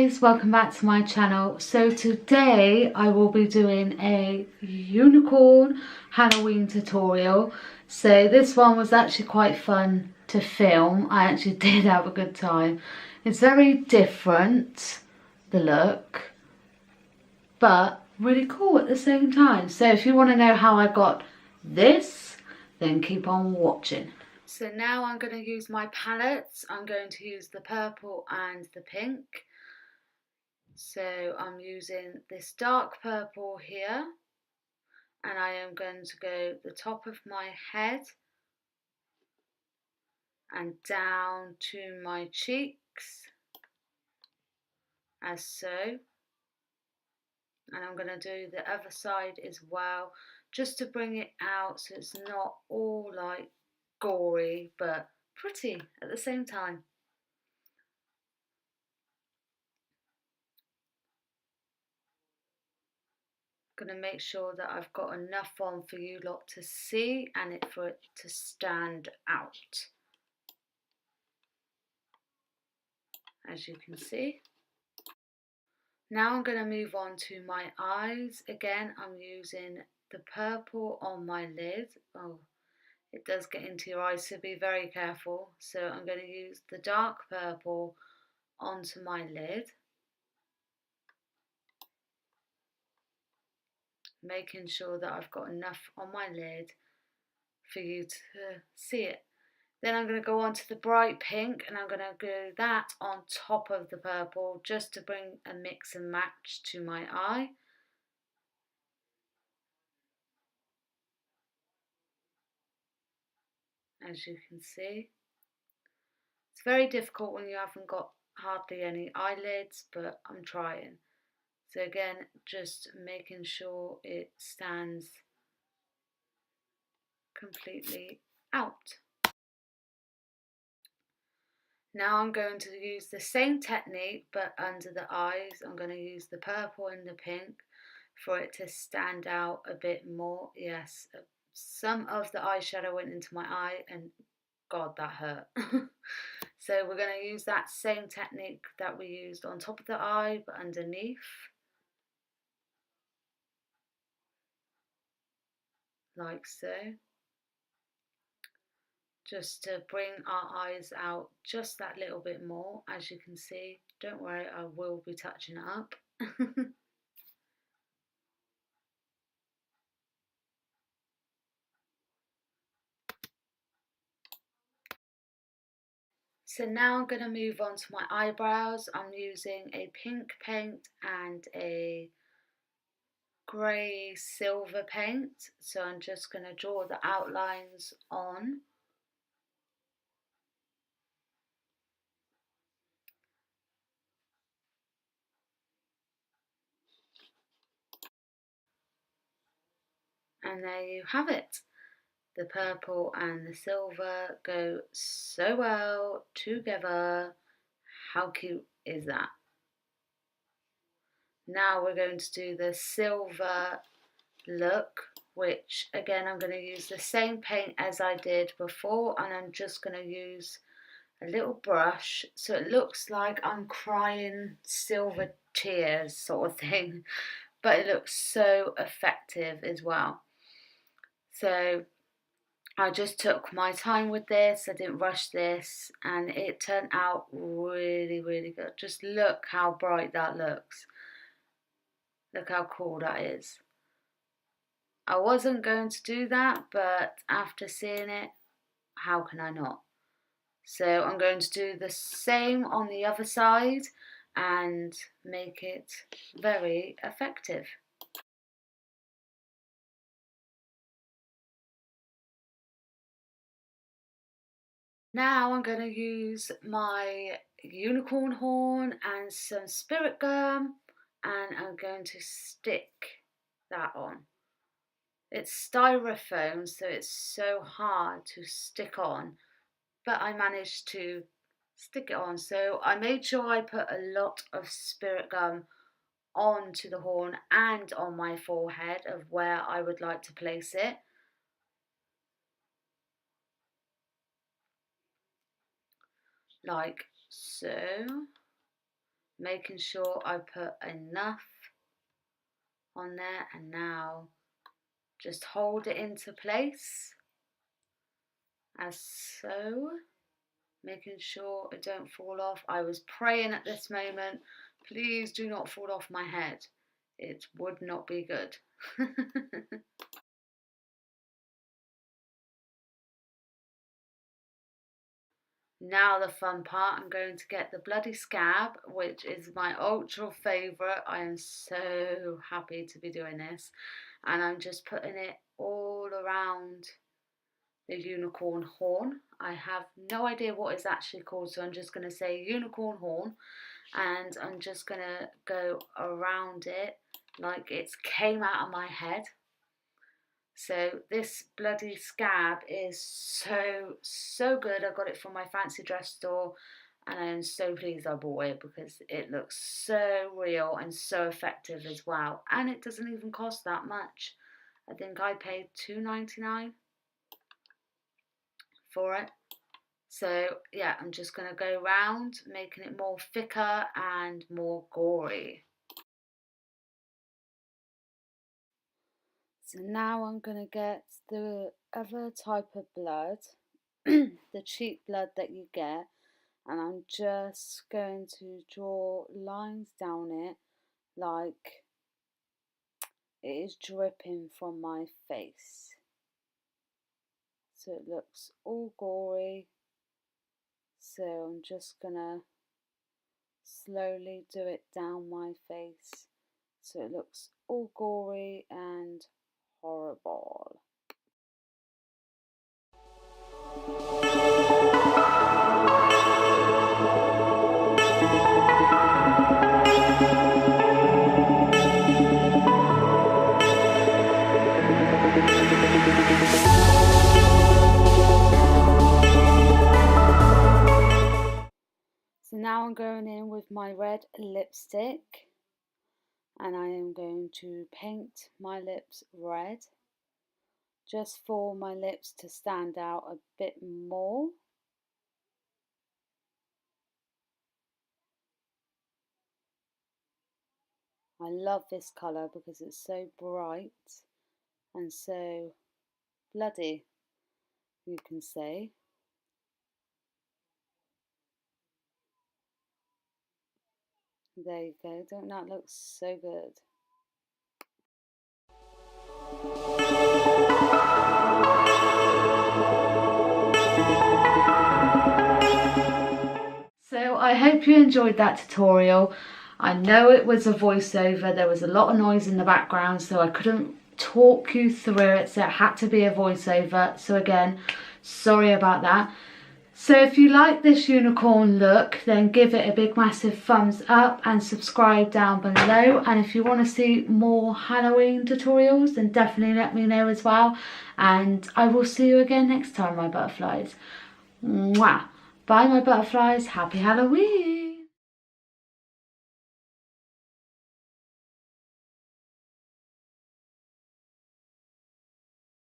guys, welcome back to my channel. So today I will be doing a unicorn Halloween tutorial. So this one was actually quite fun to film. I actually did have a good time. It's very different, the look, but really cool at the same time. So if you want to know how I got this, then keep on watching. So now I'm going to use my palettes. I'm going to use the purple and the pink. So I'm using this dark purple here, and I am going to go the top of my head and down to my cheeks, as so. And I'm going to do the other side as well, just to bring it out so it's not all like gory, but pretty at the same time. Going to make sure that I've got enough on for you lot to see and for it to stand out, as you can see. Now I'm going to move on to my eyes. Again, I'm using the purple on my lid. Oh, it does get into your eyes, so be very careful. So I'm going to use the dark purple onto my lid, making sure that I've got enough on my lid for you to see it. Then I'm going to go on to the bright pink, and I'm going to go that on top of the purple just to bring a mix and match to my eye. As you can see, it's very difficult when you haven't got hardly any eyelids, but I'm trying. So again, just making sure it stands completely out. Now I'm going to use the same technique, but under the eyes. I'm going to use the purple and the pink for it to stand out a bit more. Yes, some of the eyeshadow went into my eye, and God, that hurt. So we're going to use that same technique that we used on top of the eye, but underneath, like so. Just to bring our eyes out just that little bit more. As you can see, don't worry, I will be touching it up. So now I'm going to move on to my eyebrows. I'm using a pink paint and a grey silver paint. So I'm just going to draw the outlines on. And there you have it. The purple and the silver go so well together. How cute is that? Now we're going to do the silver look, which again I'm going to use the same paint as I did before, and I'm just going to use a little brush so it looks like I'm crying silver tears sort of thing, but it looks so effective as well. So I just took my time with this, I didn't rush this, and it turned out really, really good. Just look how bright that looks. Look how cool that is. I wasn't going to do that, but after seeing it, how can I not? So I'm going to do the same on the other side and make it very effective. Now I'm going to use my unicorn horn and some spirit gum, and I'm going to stick that on. It's styrofoam, so it's so hard to stick on, but I managed to stick it on. So I made sure I put a lot of spirit gum onto the horn and on my forehead of where I would like to place it. Like so. making sure I put enough on there, and now just hold it into place as so, making sure it don't fall off. I was praying at this moment, please do not fall off my head. It would not be good. Now the fun part, I'm going to get the bloody scab, which is my ultra favourite. I am so happy to be doing this. And I'm just putting it all around the unicorn horn. I have no idea what it's actually called, so I'm just going to say unicorn horn. And I'm just going to go around it like it came out of my head. So this bloody scab is so good. I got it from my fancy dress store and I am so pleased I bought it because it looks so real and so effective as well. And it doesn't even cost that much. I think I paid $2.99 for it. So yeah, I'm just going to go round making it more thicker and more gory. So now I'm going to get the other type of blood, the cheap blood that you get, and I'm just going to draw lines down it like it is dripping from my face. So it looks all gory. So I'm just going to slowly do it down my face so it looks all gory and horrible. So now I'm going in with my red lipstick and I am going to paint my lips red just for my lips to stand out a bit more. I love this colour because it's so bright and so bloody, you can say. There you go, don't that look so good? So I hope you enjoyed that tutorial. I know it was a voiceover, there was a lot of noise in the background, so I couldn't talk you through it, so it had to be a voiceover. So again, sorry about that. So if you like this unicorn look, then give it a big massive thumbs up and subscribe down below. And if you want to see more Halloween tutorials, then definitely let me know as well. And I will see you again next time, my butterflies. Mwah. Bye, my butterflies. Happy Halloween.